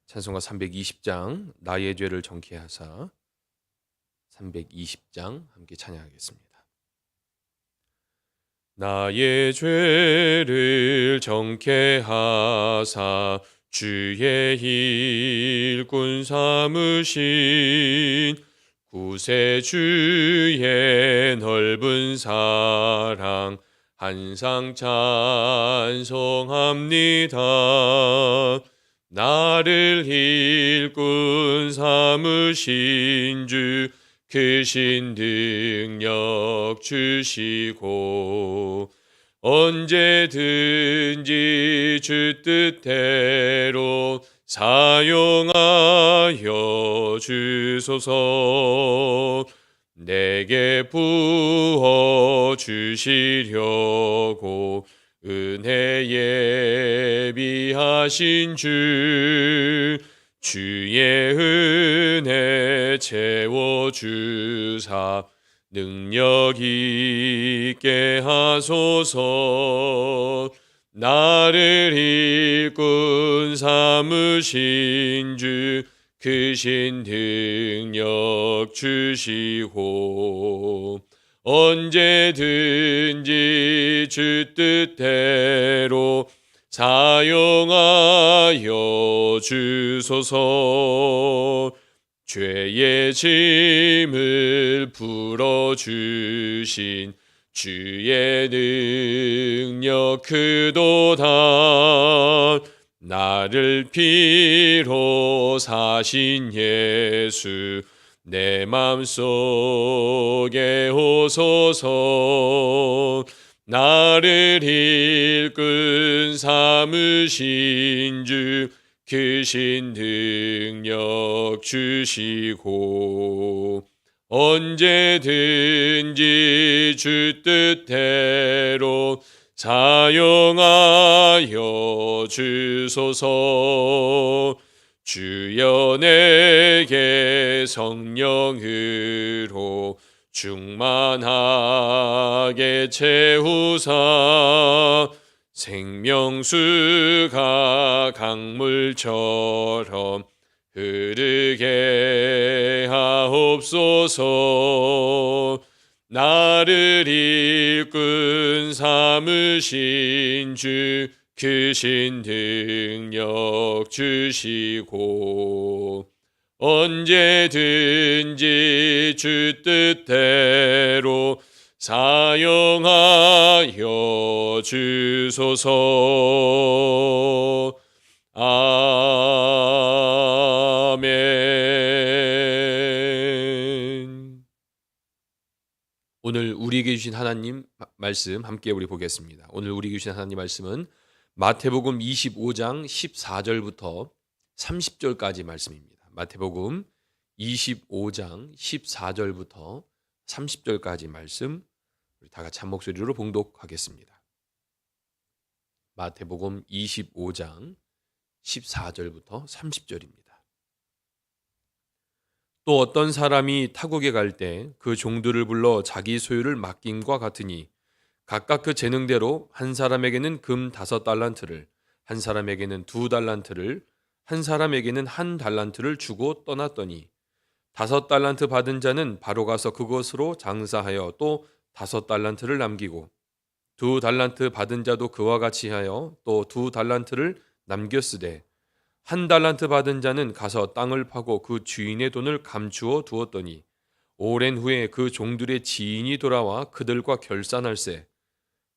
찬송가 320장 나의 죄를 정케 하사 320장 함께 찬양하겠습니다. 나의 죄를 정케 하사 주의 일꾼 삼으신 구세주의 넓은 사랑 항상 찬송합니다. 나를 일꾼 삼으신 주 크신 능력 주시고 언제든지 주 뜻대로 사용하여 주소서. 내게 부어 주시려고 은혜 예비하신 주의 은혜 채워주사 능력 있게 하소서. 나를 일꾼 삼으신 주 크신 능력 주시고 언제든지 주 뜻대로 사용하여 주소서. 죄의 짐을 풀어주신 주의 능력 크도다. 나를 피로 사신 예수 내 맘속에 오소서. 나를 일꾼 삼으신 주 크신 능력 주시고 언제든지 주 뜻대로 사용하여 주소서. 주여 내게 성령으로 충만하게 채우사 생명수가 강물처럼 흐르게 하옵소서. 나를 일꾼 삼으신 주 크신 능력 주시고 언제든지 주 뜻대로 사용하여 주소서. 아멘. 오늘 우리에게 주신 하나님 말씀 함께 우리 보겠습니다. 오늘 우리에게 주신 하나님 말씀은 마태복음 25장 14절부터 30절까지 말씀입니다. 마태복음 25장 14절부터 30절까지 말씀 우리 다 같이 한 목소리로 봉독하겠습니다. 마태복음 25장 14절부터 30절입니다. 또 어떤 사람이 타국에 갈 때 그 종들을 불러 자기 소유를 맡김과 같으니 각각 그 재능대로 한 사람에게는 금 5달란트를, 한 사람에게는 2달란트를, 한 사람에게는 1달란트를 주고 떠났더니 5달란트 받은 자는 바로 가서 그것으로 장사하여 또 5달란트를 남기고 2달란트 받은 자도 그와 같이 하여 또 2달란트를 남겼으되 1달란트 받은 자는 가서 땅을 파고 그 주인의 돈을 감추어 두었더니 오랜 후에 그 종들의 지인이 돌아와 그들과 결산할세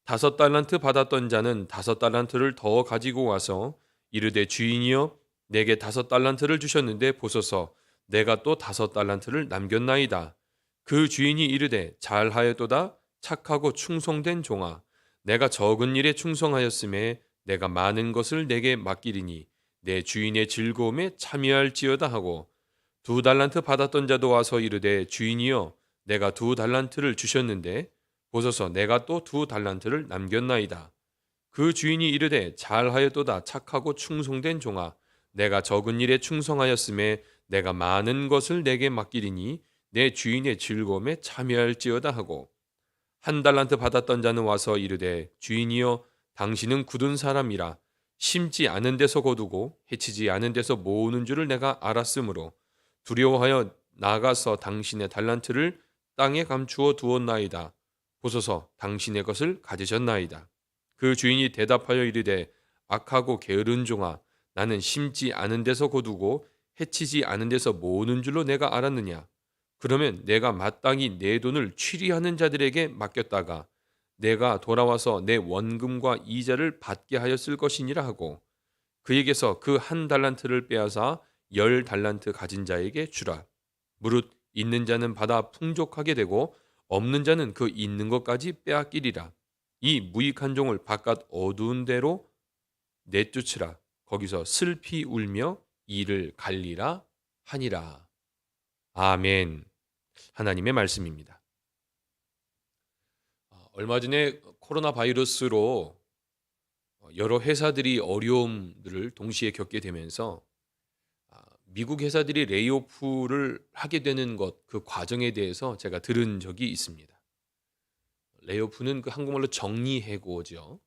5달란트 받았던 자는 5달란트를 더 가지고 와서 이르되 주인이여 내게 5달란트를 주셨는데 보소서 내가 또 5달란트를 남겼나이다. 그 주인이 이르되 잘하였도다 착하고 충성된 종아 내가 적은 일에 충성하였음에 내가 많은 것을 내게 맡기리니 내 주인의 즐거움에 참여할지어다 하고 2달란트 받았던 자도 와서 이르되 주인이여 내가 2달란트를 주셨는데 보소서 내가 또 2달란트를 남겼나이다. 그 주인이 이르되 잘하였도다 착하고 충성된 종아 내가 적은 일에 충성하였음에 내가 많은 것을 내게 맡기리니 내 주인의 즐거움에 참여할지어다 하고 1달란트 받았던 자는 와서 이르되 주인이여 당신은 굳은 사람이라 심지 않은 데서 거두고 해치지 않은 데서 모으는 줄을 내가 알았으므로 두려워하여 나가서 당신의 달란트를 땅에 감추어 두었나이다. 보소서 당신의 것을 가지셨나이다. 그 주인이 대답하여 이르되 악하고 게으른 종아, 나는 심지 않은 데서 거두고 해치지 않은 데서 모으는 줄로 내가 알았느냐. 그러면 내가 마땅히 내 돈을 취리하는 자들에게 맡겼다가 내가 돌아와서 내 원금과 이자를 받게 하였을 것이니라 하고 그에게서 그 한 달란트를 빼앗아 10달란트 가진 자에게 주라. 무릇 있는 자는 받아 풍족하게 되고 없는 자는 그 있는 것까지 빼앗기리라. 이 무익한 종을 바깥 어두운 데로 내쫓으라. 거기서 슬피 울며 이를 갈리라 하니라. 아멘. 하나님의 말씀입니다. 얼마 전에 코로나 바이러스로 여러 회사들이 어려움들을 동시에 겪게 되면서 미국 회사들이 레이오프를 하게 되는 것, 그 과정에 대해서 제가 들은 적이 있습니다. 레이오프는 그 한국말로 정리해고죠.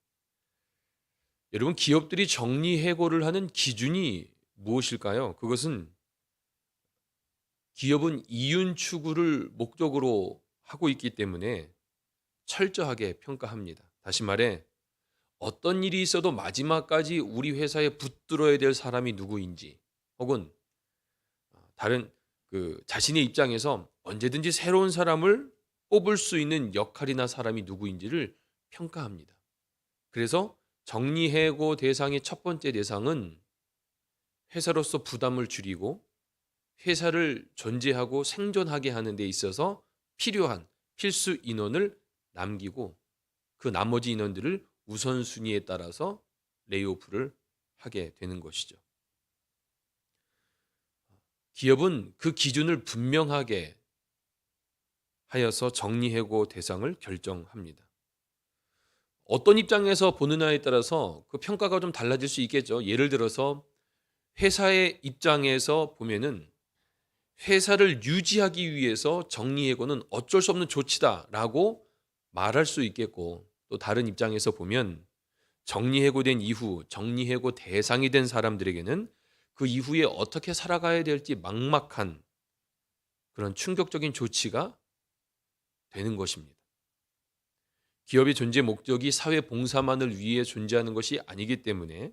여러분, 기업들이 정리해고를 하는 기준이 무엇일까요? 그것은 기업은 이윤 추구를 목적으로 하고 있기 때문에 철저하게 평가합니다. 다시 말해 어떤 일이 있어도 마지막까지 우리 회사에 붙들어야 될 사람이 누구인지 혹은 다른 자신의 입장에서 언제든지 새로운 사람을 뽑을 수 있는 역할이나 사람이 누구인지를 평가합니다. 그래서 정리해고 대상의 첫 번째 대상은 회사로서 부담을 줄이고 회사를 존재하고 생존하게 하는 데 있어서 필요한 필수 인원을 남기고 그 나머지 인원들을 우선순위에 따라서 레이오프를 하게 되는 것이죠. 기업은 그 기준을 분명하게 하여서 정리해고 대상을 결정합니다. 어떤 입장에서 보느냐에 따라서 그 평가가 좀 달라질 수 있겠죠. 예를 들어서 회사의 입장에서 보면은 회사를 유지하기 위해서 정리해고는 어쩔 수 없는 조치다라고 말할 수 있겠고, 또 다른 입장에서 보면 정리해고된 이후 정리해고 대상이 된 사람들에게는 그 이후에 어떻게 살아가야 될지 막막한 그런 충격적인 조치가 되는 것입니다. 기업의 존재 목적이 사회 봉사만을 위해 존재하는 것이 아니기 때문에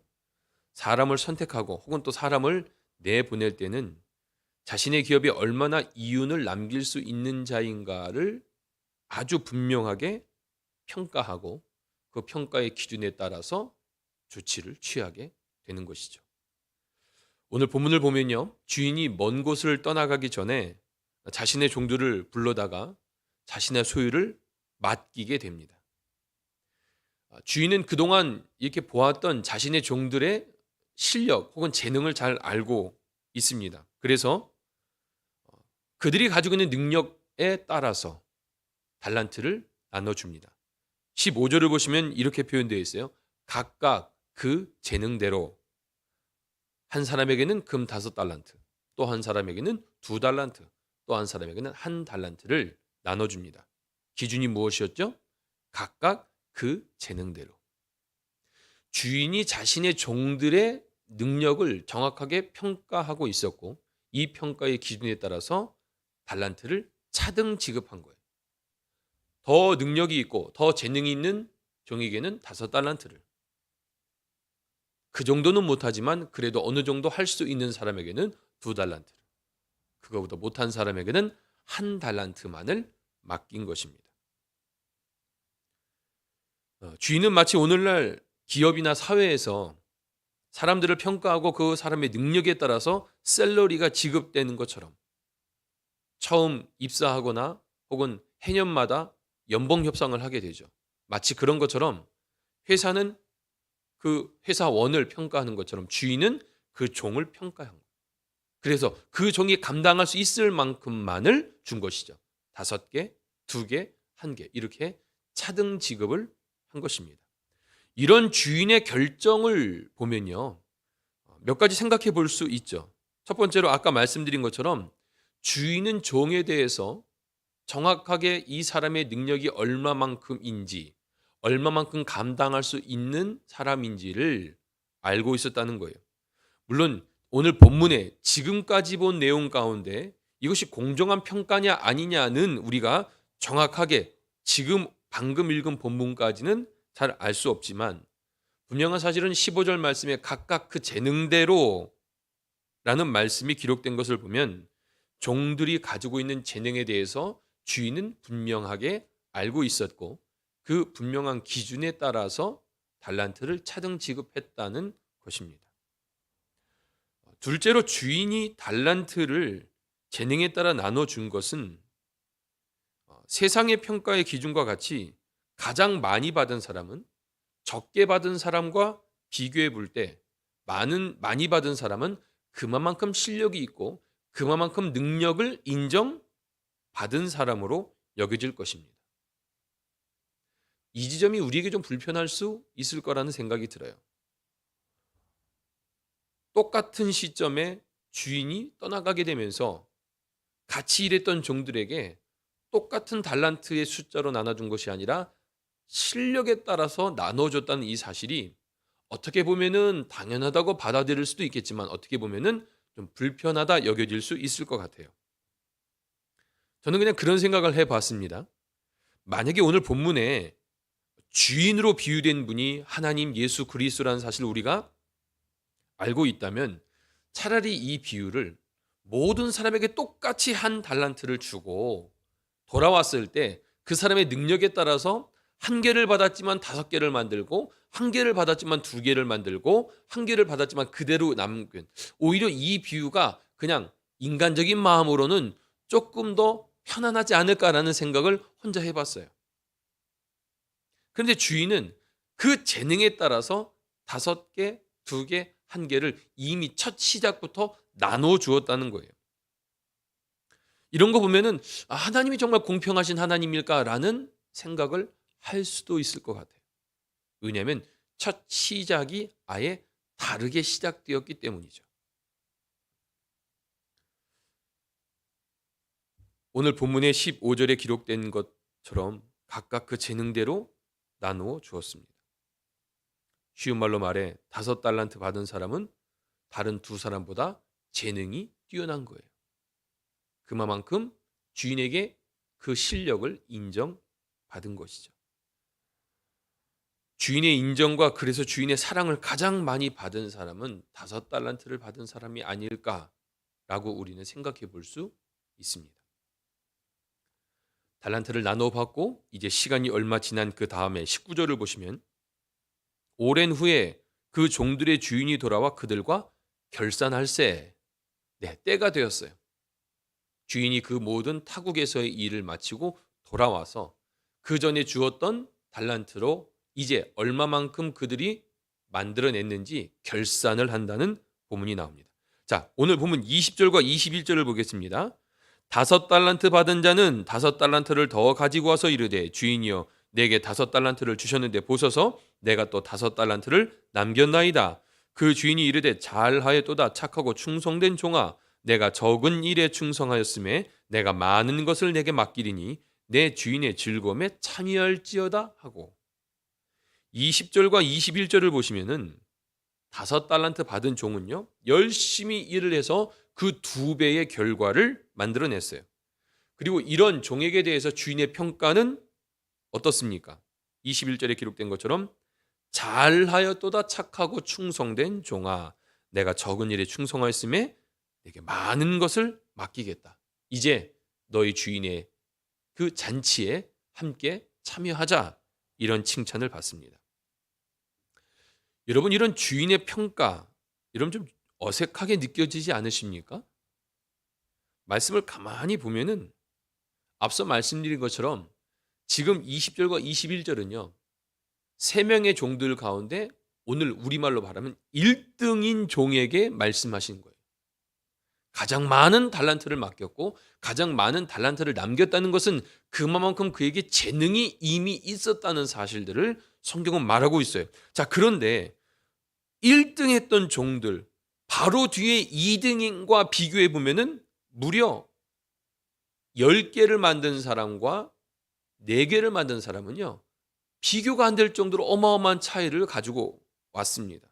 사람을 선택하고 혹은 또 사람을 내보낼 때는 자신의 기업에 얼마나 이윤을 남길 수 있는 자인가를 아주 분명하게 평가하고 그 평가의 기준에 따라서 조치를 취하게 되는 것이죠. 오늘 본문을 보면요, 주인이 먼 곳을 떠나가기 전에 자신의 종들을 불러다가 자신의 소유를 맡기게 됩니다. 주인은 그동안 이렇게 보았던 자신의 종들의 실력 혹은 재능을 잘 알고 있습니다. 그래서 그들이 가지고 있는 능력에 따라서 달란트를 나눠줍니다. 15절을 보시면 이렇게 표현되어 있어요. 각각 그 재능대로 한 사람에게는 금 5달란트, 또 한 사람에게는 2달란트, 또 한 사람에게는 1달란트를 나눠줍니다. 기준이 무엇이었죠? 각각 그 재능대로. 주인이 자신의 종들의 능력을 정확하게 평가하고 있었고 이 평가의 기준에 따라서 달란트를 차등 지급한 거예요. 더 능력이 있고 더 재능이 있는 종에게는 5달란트를, 그 정도는 못하지만 그래도 어느 정도 할 수 있는 사람에게는 2달란트를, 그거보다 못한 사람에게는 1달란트만을 맡긴 것입니다. 주인은 마치 오늘날 기업이나 사회에서 사람들을 평가하고 그 사람의 능력에 따라서 샐러리가 지급되는 것처럼 처음 입사하거나 혹은 해년마다 연봉 협상을 하게 되죠. 마치 그런 것처럼 회사는 그 회사원을 평가하는 것처럼 주인은 그 종을 평가한 거예요. 그래서 그 종이 감당할 수 있을 만큼만을 준 것이죠. 5개, 2개, 1개 이렇게 차등 지급을 한 것입니다. 이런 주인의 결정을 보면요, 몇 가지 생각해 볼 수 있죠. 첫 번째로 아까 말씀드린 것처럼 주인은 종에 대해서 정확하게 이 사람의 능력이 얼마만큼인지, 얼마만큼 감당할 수 있는 사람인지를 알고 있었다는 거예요. 물론 오늘 본문에 지금까지 본 내용 가운데 이것이 공정한 평가냐 아니냐는 우리가 정확하게 지금 방금 읽은 본문까지는 잘 알 수 없지만, 분명한 사실은 15절 말씀에 각각 그 재능대로 라는 말씀이 기록된 것을 보면 종들이 가지고 있는 재능에 대해서 주인은 분명하게 알고 있었고, 그 분명한 기준에 따라서 달란트를 차등 지급했다는 것입니다. 둘째로, 주인이 달란트를 재능에 따라 나눠준 것은 세상의 평가의 기준과 같이 가장 많이 받은 사람은 적게 받은 사람과 비교해 볼 때 많이 받은 사람은 그만큼 실력이 있고 그만큼 능력을 인정받은 사람으로 여겨질 것입니다. 이 지점이 우리에게 좀 불편할 수 있을 거라는 생각이 들어요. 똑같은 시점에 주인이 떠나가게 되면서 같이 일했던 종들에게 똑같은 달란트의 숫자로 나눠준 것이 아니라 실력에 따라서 나눠줬다는 이 사실이 어떻게 보면은 당연하다고 받아들일 수도 있겠지만, 어떻게 보면은 좀 불편하다 여겨질 수 있을 것 같아요. 저는 그냥 그런 생각을 해봤습니다. 만약에 오늘 본문에 주인으로 비유된 분이 하나님 예수 그리스도라는 사실을 우리가 알고 있다면, 차라리 이 비유를 모든 사람에게 똑같이 한 달란트를 주고 돌아왔을 때 그 사람의 능력에 따라서 한 개를 받았지만 5개를 만들고, 한 개를 받았지만 2개를 만들고, 한 개를 받았지만 그대로 남긴, 오히려 이 비유가 그냥 인간적인 마음으로는 조금 더 편안하지 않을까라는 생각을 혼자 해봤어요. 그런데 주인은 그 재능에 따라서 5개, 2개, 1개를 이미 첫 시작부터 나눠 주었다는 거예요. 이런 거 보면은 하나님이 정말 공평하신 하나님일까라는 생각을 할 수도 있을 것 같아요. 왜냐하면 첫 시작이 아예 다르게 시작되었기 때문이죠. 오늘 본문의 15절에 기록된 것처럼 각각 그 재능대로 나누어 주었습니다. 쉬운 말로 말해 5달란트 받은 사람은 다른 2사람보다 재능이 뛰어난 거예요. 그만큼 주인에게 그 실력을 인정받은 것이죠. 주인의 인정과 그래서 주인의 사랑을 가장 많이 받은 사람은 5달란트를 받은 사람이 아닐까라고 우리는 생각해 볼 수 있습니다. 달란트를 나눠 받고 이제 시간이 얼마 지난 그 다음에 19절을 보시면, 오랜 후에 그 종들의 주인이 돌아와 그들과 결산할세. 때가 되었어요. 주인이 그 모든 타국에서의 일을 마치고 돌아와서 그 전에 주었던 달란트로 이제 얼마만큼 그들이 만들어냈는지 결산을 한다는 본문이 나옵니다. 자, 오늘 본문 20절과 21절을 보겠습니다. 5달란트 받은 자는 5달란트를 더 가지고 와서 이르되, 주인이여 내게 5달란트를 주셨는데 보소서, 내가 또 5달란트를 남겼나이다. 그 주인이 이르되, 잘하였도다 착하고 충성된 종아, 내가 적은 일에 충성하였음에 내가 많은 것을 내게 맡기리니 내 주인의 즐거움에 참여할지어다 하고, 20절과 21절을 보시면은 5달란트 받은 종은요, 열심히 일을 해서 그 2배의 결과를 만들어냈어요. 그리고 이런 종에게 대해서 주인의 평가는 어떻습니까? 21절에 기록된 것처럼 잘하였도다 착하고 충성된 종아, 내가 적은 일에 충성하였음에 내게 많은 것을 맡기겠다. 이제 너희 주인의 그 잔치에 함께 참여하자. 이런 칭찬을 받습니다. 여러분, 이런 주인의 평가, 여러분 좀 어색하게 느껴지지 않으십니까? 말씀을 가만히 보면은 앞서 말씀드린 것처럼 지금 20절과 21절은요, 3명의 종들 가운데 오늘 우리말로 말하면 1등인 종에게 말씀하신 거예요. 가장 많은 달란트를 맡겼고 가장 많은 달란트를 남겼다는 것은 그만큼 그에게 재능이 이미 있었다는 사실들을 성경은 말하고 있어요. 자, 그런데 1등 했던 종들, 바로 뒤에 2등과 비교해 보면은 무려 10개를 만든 사람과 4개를 만든 사람은요, 비교가 안 될 정도로 어마어마한 차이를 가지고 왔습니다.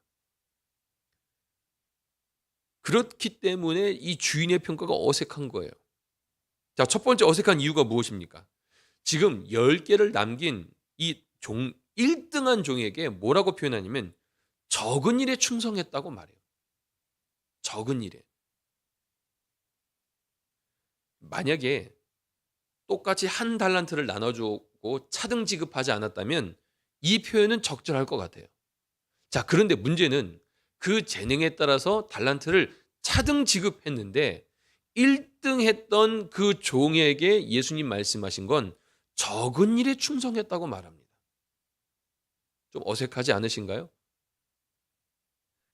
그렇기 때문에 이 주인의 평가가 어색한 거예요. 자, 첫 번째 어색한 이유가 무엇입니까? 지금 10개를 남긴 이 1등한 종에게 뭐라고 표현하냐면 적은 일에 충성했다고 말해요. 적은 일에. 만약에 똑같이 한 달란트를 나눠주고 차등 지급하지 않았다면 이 표현은 적절할 것 같아요. 자, 그런데 문제는 그 재능에 따라서 달란트를 차등 지급했는데 1등 했던 그 종에게 예수님 말씀하신 건 적은 일에 충성했다고 말합니다. 좀 어색하지 않으신가요?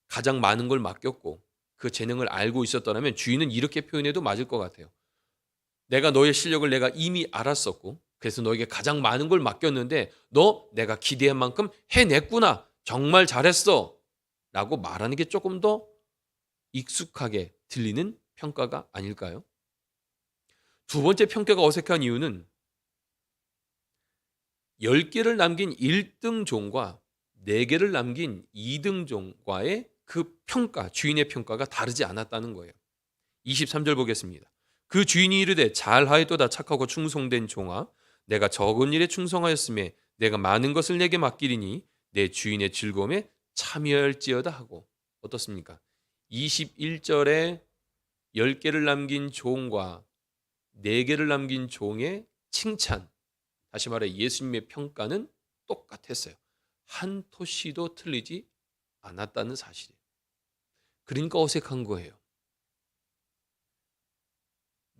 가장 많은 걸 맡겼고 그 재능을 알고 있었더라면 주인은 이렇게 표현해도 맞을 것 같아요. 내가 너의 실력을 내가 이미 알았었고 그래서 너에게 가장 많은 걸 맡겼는데 너 내가 기대한 만큼 해냈구나. 정말 잘했어. 라고 말하는 게 조금 더 익숙하게 들리는 평가가 아닐까요? 두 번째 평가가 어색한 이유는 10개를 남긴 1등 종과 4개를 남긴 2등 종과의 그 평가, 주인의 평가가 다르지 않았다는 거예요. 23절 보겠습니다. 그 주인이 이르되 잘하였도다 착하고 충성된 종아 내가 적은 일에 충성하였음에 내가 많은 것을 내게 맡기리니 내 주인의 즐거움에 참여할지어다 하고 어떻습니까? 21절에 10개를 남긴 종과 4개를 남긴 종의 칭찬 다시 말해 예수님의 평가는 똑같았어요. 한 토시도 틀리지 않았다는 사실이에요. 그러니까 어색한 거예요.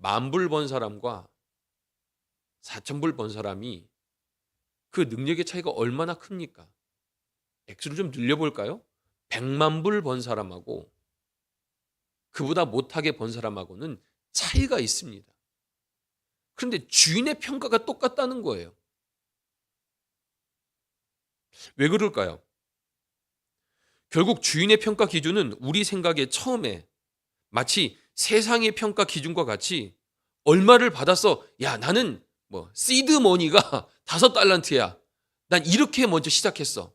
10,000불 번 사람과 4,000불 번 사람이 그 능력의 차이가 얼마나 큽니까? 액수를 좀 늘려볼까요? 100만 불 번 사람하고 그보다 못하게 번 사람하고는 차이가 있습니다. 그런데 주인의 평가가 똑같다는 거예요. 왜 그럴까요? 결국 주인의 평가 기준은 우리 생각에 처음에 마치 세상의 평가 기준과 같이 얼마를 받았어. 야, 나는 시드 머니가 5달란트야. 난 이렇게 먼저 시작했어.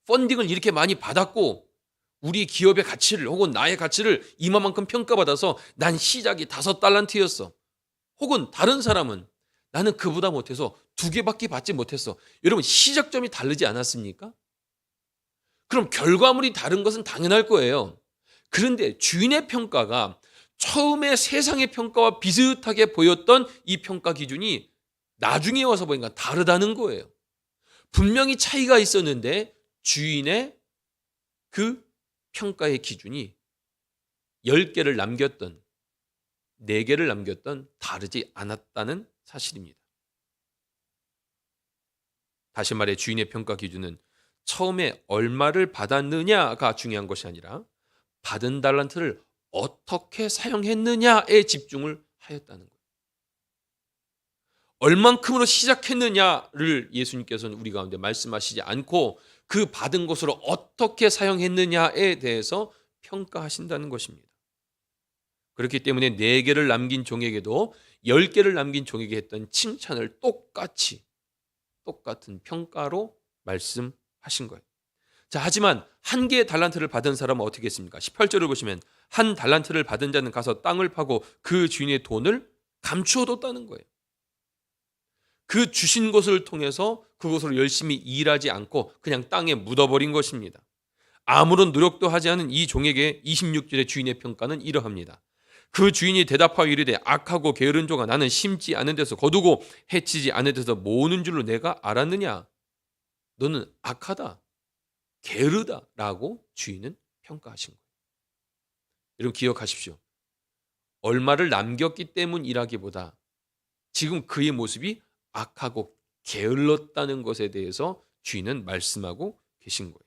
펀딩을 이렇게 많이 받았고 우리 기업의 가치를 혹은 나의 가치를 이만큼 평가받아서 난 시작이 5달란트였어. 혹은 다른 사람은 나는 그보다 못해서 2개밖에 받지 못했어. 여러분 시작점이 다르지 않았습니까? 그럼 결과물이 다른 것은 당연할 거예요. 그런데 주인의 평가가 처음에 세상의 평가와 비슷하게 보였던 이 평가 기준이 나중에 와서 보니까 다르다는 거예요. 분명히 차이가 있었는데 주인의 그 평가의 기준이 10개를 남겼던 4개를 남겼던 다르지 않았다는 사실입니다. 다시 말해 주인의 평가 기준은 처음에 얼마를 받았느냐가 중요한 것이 아니라 받은 달란트를 어떻게 사용했느냐에 집중을 하였다는 거예요. 얼만큼으로 시작했느냐를 예수님께서는 우리 가운데 말씀하시지 않고 그 받은 것으로 어떻게 사용했느냐에 대해서 평가하신다는 것입니다. 그렇기 때문에 4개를 남긴 종에게도 10개를 남긴 종에게 했던 칭찬을 똑같은 평가로 말씀하신 거예요. 자, 하지만 1개의 달란트를 받은 사람은 어떻게 했습니까? 18절을 보시면 한 달란트를 받은 자는 가서 땅을 파고 그 주인의 돈을 감추어뒀다는 거예요. 그 주신 것을 통해서 그것으로 열심히 일하지 않고 그냥 땅에 묻어버린 것입니다. 아무런 노력도 하지 않은 이 종에게 26절의 주인의 평가는 이러합니다. 그 주인이 대답하여 이르되 악하고 게으른 종아 나는 심지 않은 데서 거두고 해치지 않은 데서 모으는 줄로 내가 알았느냐? 너는 악하다, 게으르다라고 주인은 평가하신 거예요. 여러분 기억하십시오. 얼마를 남겼기 때문이라기보다 지금 그의 모습이 악하고 게을렀다는 것에 대해서 주인은 말씀하고 계신 거예요.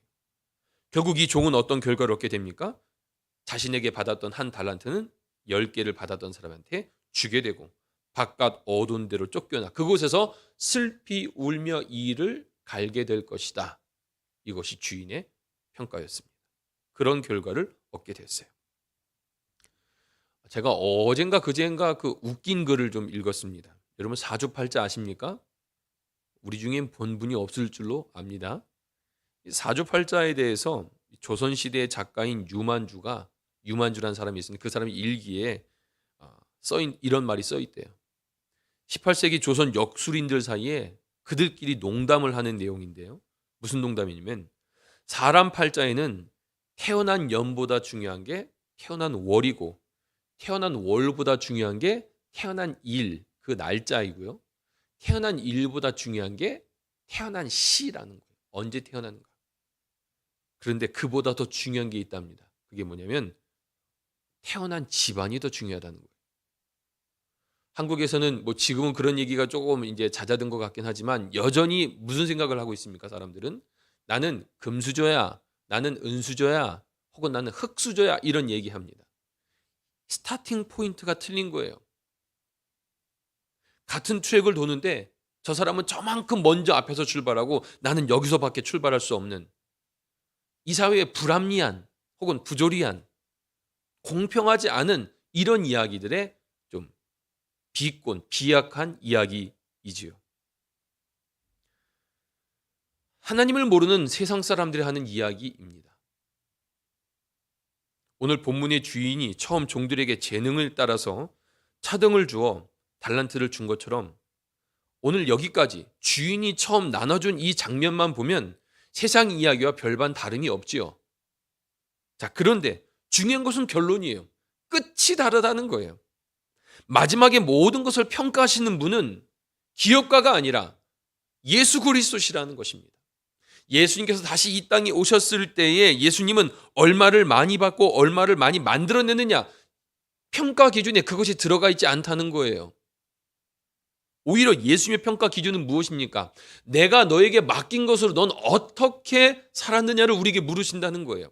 결국 이 종은 어떤 결과를 얻게 됩니까? 자신에게 받았던 한 달란트는 10개를 받았던 사람한테 주게 되고 바깥 어두운 데로 쫓겨나 그곳에서 슬피 울며 이를 갈게 될 것이다. 이것이 주인의 평가였습니다. 그런 결과를 얻게 됐어요. 제가 어젠가 그젠가 그 웃긴 글을 좀 읽었습니다. 여러분 사주팔자 아십니까? 우리 중엔 본 분이 없을 줄로 압니다. 사주팔자에 대해서 조선시대의 작가인 유만주가 유만주라는 사람이 있으니 그 사람이 일기에 이런 말이 써 있대요. 18세기 조선 역술인들 사이에 그들끼리 농담을 하는 내용인데요. 무슨 농담이냐면 사람 팔자에는 태어난 년보다 중요한 게 태어난 월이고 태어난 월보다 중요한 게 태어난 일, 그 날짜이고요. 태어난 일보다 중요한 게 태어난 시라는 거예요. 언제 태어났는가. 그런데 그보다 더 중요한 게 있답니다. 그게 뭐냐면 태어난 집안이 더 중요하다는 거예요. 한국에서는 뭐 지금은 그런 얘기가 조금 이제 잦아든 것 같긴 하지만 여전히 무슨 생각을 하고 있습니까? 사람들은 나는 금수저야, 나는 은수저야, 혹은 나는 흙수저야 이런 얘기합니다. 스타팅 포인트가 틀린 거예요. 같은 트랙을 도는데 저 사람은 저만큼 먼저 앞에서 출발하고 나는 여기서밖에 출발할 수 없는 이 사회의 불합리한 혹은 부조리한 공평하지 않은 이런 이야기들의 좀 비꼰, 비약한 이야기이지요. 하나님을 모르는 세상 사람들이 하는 이야기입니다. 오늘 본문의 주인이 처음 종들에게 재능을 따라서 차등을 주어 달란트를 준 것처럼 오늘 여기까지 주인이 처음 나눠준 이 장면만 보면 세상 이야기와 별반 다름이 없지요. 자, 그런데 중요한 것은 결론이에요. 끝이 다르다는 거예요. 마지막에 모든 것을 평가하시는 분은 기업가가 아니라 예수 그리스도시라는 것입니다. 예수님께서 다시 이 땅에 오셨을 때에 예수님은 얼마를 많이 받고 얼마를 많이 만들어내느냐, 평가 기준에 그것이 들어가 있지 않다는 거예요. 오히려 예수님의 평가 기준은 무엇입니까? 내가 너에게 맡긴 것으로 넌 어떻게 살았느냐를 우리에게 물으신다는 거예요.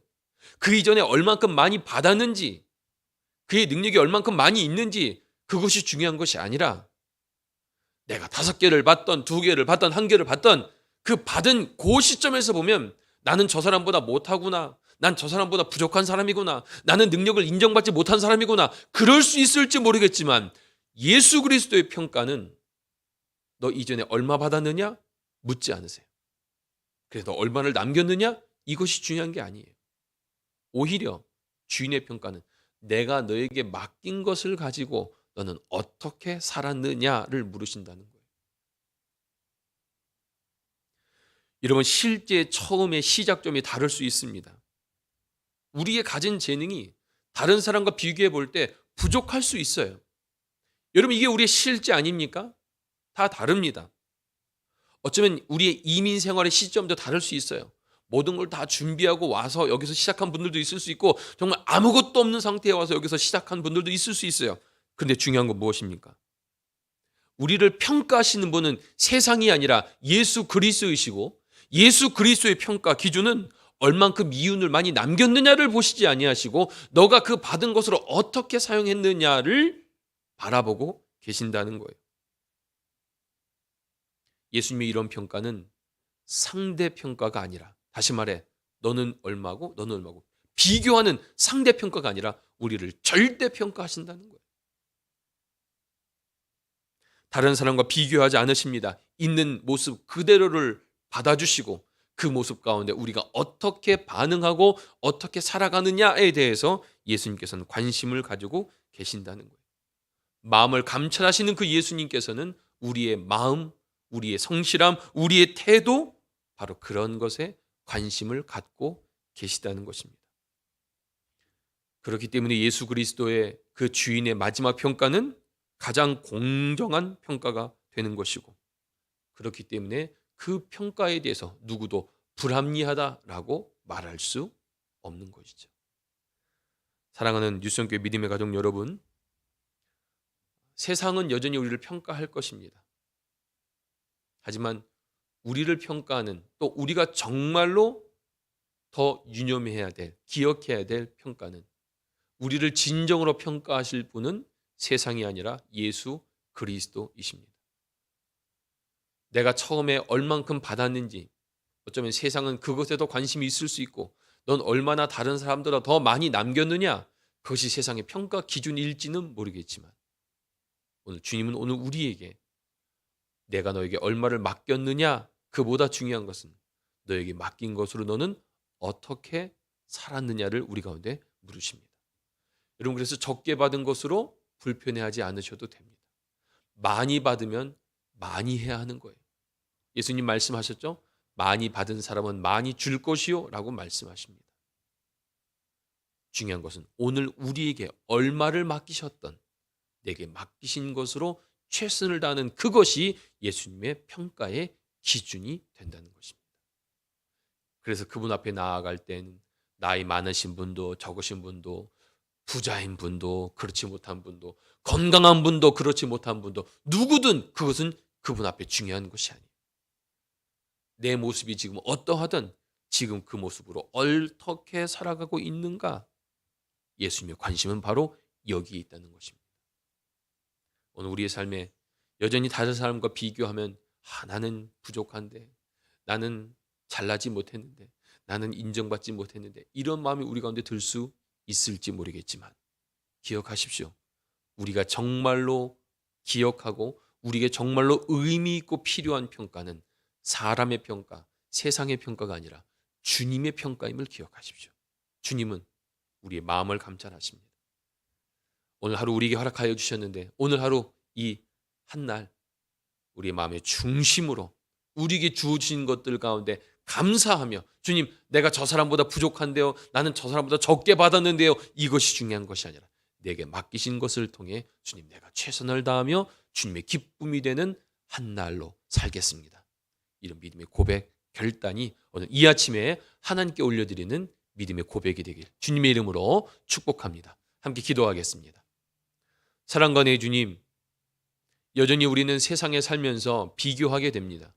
그 이전에 얼만큼 많이 받았는지, 그의 능력이 얼만큼 많이 있는지 그것이 중요한 것이 아니라 내가 5개를 받던 2개를 받던 1개를 받던 그 받은 그 시점에서 보면 나는 저 사람보다 못하구나, 난 저 사람보다 부족한 사람이구나, 나는 능력을 인정받지 못한 사람이구나, 그럴 수 있을지 모르겠지만 예수 그리스도의 평가는 너 이전에 얼마 받았느냐? 묻지 않으세요. 그래서 너 얼마를 남겼느냐? 이것이 중요한 게 아니에요. 오히려 주인의 평가는 내가 너에게 맡긴 것을 가지고 너는 어떻게 살았느냐를 물으신다는 거예요. 여러분, 실제 처음의 시작점이 다를 수 있습니다. 우리의 가진 재능이 다른 사람과 비교해 볼 때 부족할 수 있어요. 여러분, 이게 우리의 실제 아닙니까? 다 다릅니다. 어쩌면 우리의 이민 생활의 시점도 다를 수 있어요. 모든 걸 다 준비하고 와서 여기서 시작한 분들도 있을 수 있고 정말 아무것도 없는 상태에 와서 여기서 시작한 분들도 있을 수 있어요. 그런데 중요한 건 무엇입니까? 우리를 평가하시는 분은 세상이 아니라 예수 그리스도이시고 예수 그리스도의 평가 기준은 얼만큼 이윤을 많이 남겼느냐를 보시지 아니하시고 너가 그 받은 것으로 어떻게 사용했느냐를 바라보고 계신다는 거예요. 예수님의 이런 평가는 상대 평가가 아니라, 다시 말해 너는 얼마고 너는 얼마고 비교하는 상대 평가가 아니라 우리를 절대 평가하신다는 거예요. 다른 사람과 비교하지 않으십니다. 있는 모습 그대로를 받아주시고 그 모습 가운데 우리가 어떻게 반응하고 어떻게 살아가느냐에 대해서 예수님께서는 관심을 가지고 계신다는 거예요. 마음을 감찰하시는 그 예수님께서는 우리의 마음, 우리의 성실함, 우리의 태도, 바로 그런 것에 관심을 갖고 계시다는 것입니다. 그렇기 때문에 예수 그리스도의 그 주인의 마지막 평가는 가장 공정한 평가가 되는 것이고, 그렇기 때문에 그 평가에 대해서 누구도 불합리하다라고 말할 수 없는 것이죠. 사랑하는 뉴스원교회 믿음의 가족 여러분, 세상은 여전히 우리를 평가할 것입니다. 하지만 우리를 평가하는, 또 우리가 정말로 더 유념해야 될, 기억해야 될 평가는, 우리를 진정으로 평가하실 분은 세상이 아니라 예수 그리스도이십니다. 내가 처음에 얼만큼 받았는지, 어쩌면 세상은 그것에도 관심이 있을 수 있고 넌 얼마나 다른 사람들보다 더 많이 남겼느냐, 그것이 세상의 평가 기준일지는 모르겠지만 오늘 주님은 오늘 우리에게 내가 너에게 얼마를 맡겼느냐, 그보다 중요한 것은 너에게 맡긴 것으로 너는 어떻게 살았느냐를 우리 가운데 물으십니다. 여러분, 그래서 적게 받은 것으로 불편해하지 않으셔도 됩니다. 많이 받으면 많이 해야 하는 거예요. 예수님 말씀하셨죠? 많이 받은 사람은 많이 줄 것이요 라고 말씀하십니다. 중요한 것은 오늘 우리에게 얼마를 맡기셨던, 내게 맡기신 것으로 최선을 다하는 그것이 예수님의 평가의 기준이 된다는 것입니다. 그래서 그분 앞에 나아갈 때는 나이 많으신 분도 적으신 분도, 부자인 분도 그렇지 못한 분도, 건강한 분도 그렇지 못한 분도, 누구든 그것은 그분 앞에 중요한 것이 아니에요. 내 모습이 지금 어떠하든 지금 그 모습으로 어떻게 살아가고 있는가, 예수님의 관심은 바로 여기에 있다는 것입니다. 오늘 우리의 삶에 여전히 다른 사람과 비교하면 나는 부족한데, 나는 잘나지 못했는데, 나는 인정받지 못했는데, 이런 마음이 우리 가운데 들 수 있을지 모르겠지만 기억하십시오. 우리가 정말로 기억하고 우리에게 정말로 의미 있고 필요한 평가는 사람의 평가, 세상의 평가가 아니라 주님의 평가임을 기억하십시오. 주님은 우리의 마음을 감찰하십니다. 오늘 하루 우리에게 허락하여 주셨는데, 오늘 하루 이 한날 우리의 마음의 중심으로 우리에게 주어진 것들 가운데 감사하며, 주님, 내가 저 사람보다 부족한데요, 나는 저 사람보다 적게 받았는데요, 이것이 중요한 것이 아니라 내게 맡기신 것을 통해 주님, 내가 최선을 다하며 주님의 기쁨이 되는 한날로 살겠습니다. 이런 믿음의 고백, 결단이 오늘 이 아침에 하나님께 올려드리는 믿음의 고백이 되길 주님의 이름으로 축복합니다. 함께 기도하겠습니다. 사랑과 내 주님, 여전히 우리는 세상에 살면서 비교하게 됩니다.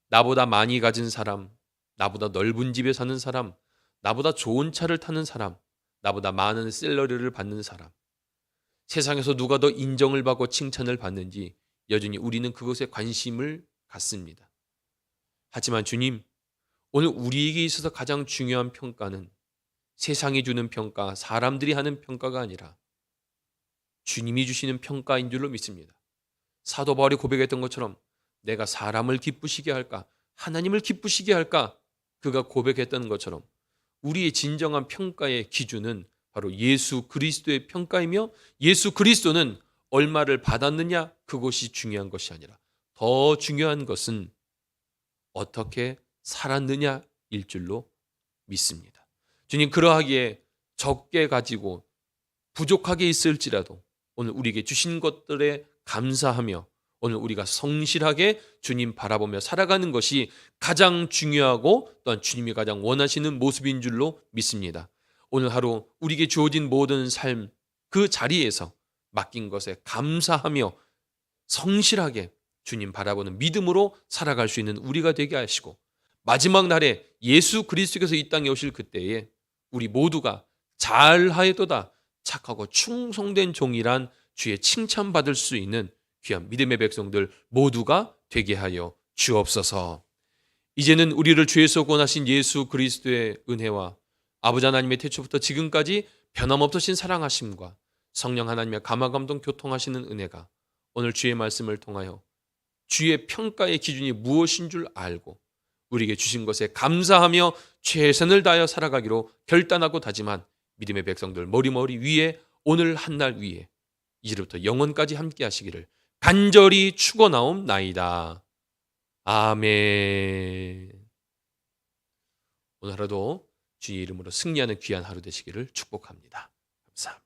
나보다 많이 가진 사람, 나보다 넓은 집에 사는 사람, 나보다 좋은 차를 타는 사람, 나보다 많은 샐러리를 받는 사람, 세상에서 누가 더 인정을 받고 칭찬을 받는지 여전히 우리는 그것에 관심을 갖습니다. 하지만 주님, 오늘 우리에게 있어서 가장 중요한 평가는 세상이 주는 평가, 사람들이 하는 평가가 아니라 주님이 주시는 평가인 줄로 믿습니다. 사도 바울이 고백했던 것처럼 내가 사람을 기쁘시게 할까, 하나님을 기쁘시게 할까, 그가 고백했던 것처럼 우리의 진정한 평가의 기준은 바로 예수 그리스도의 평가이며, 예수 그리스도는 얼마를 받았느냐, 그것이 중요한 것이 아니라 더 중요한 것은 어떻게 살았느냐일 줄로 믿습니다. 주님, 그러하기에 적게 가지고 부족하게 있을지라도 오늘 우리에게 주신 것들에 감사하며 오늘 우리가 성실하게 주님 바라보며 살아가는 것이 가장 중요하고 또한 주님이 가장 원하시는 모습인 줄로 믿습니다. 오늘 하루 우리에게 주어진 모든 삶, 그 자리에서 맡긴 것에 감사하며 성실하게 주님 바라보는 믿음으로 살아갈 수 있는 우리가 되게 하시고, 마지막 날에 예수 그리스도께서 이 땅에 오실 그때에 우리 모두가 잘하였도다, 착하고 충성된 종이란 주의 칭찬받을 수 있는 귀한 믿음의 백성들 모두가 되게 하여 주옵소서. 이제는 우리를 주에서 구원하신 예수 그리스도의 은혜와 아버지 하나님의 태초부터 지금까지 변함없으신 사랑하심과 성령 하나님의 감화감동 교통하시는 은혜가 오늘 주의 말씀을 통하여 주의 평가의 기준이 무엇인 줄 알고 우리에게 주신 것에 감사하며 최선을 다하여 살아가기로 결단하고 다짐한 믿음의 백성들 머리머리 위에, 오늘 한날 위에 이제부터 영원까지 함께 하시기를 간절히 축원하옵나이다. 아멘. 오늘 하루도 주의 이름으로 승리하는 귀한 하루 되시기를 축복합니다. 감사합니다.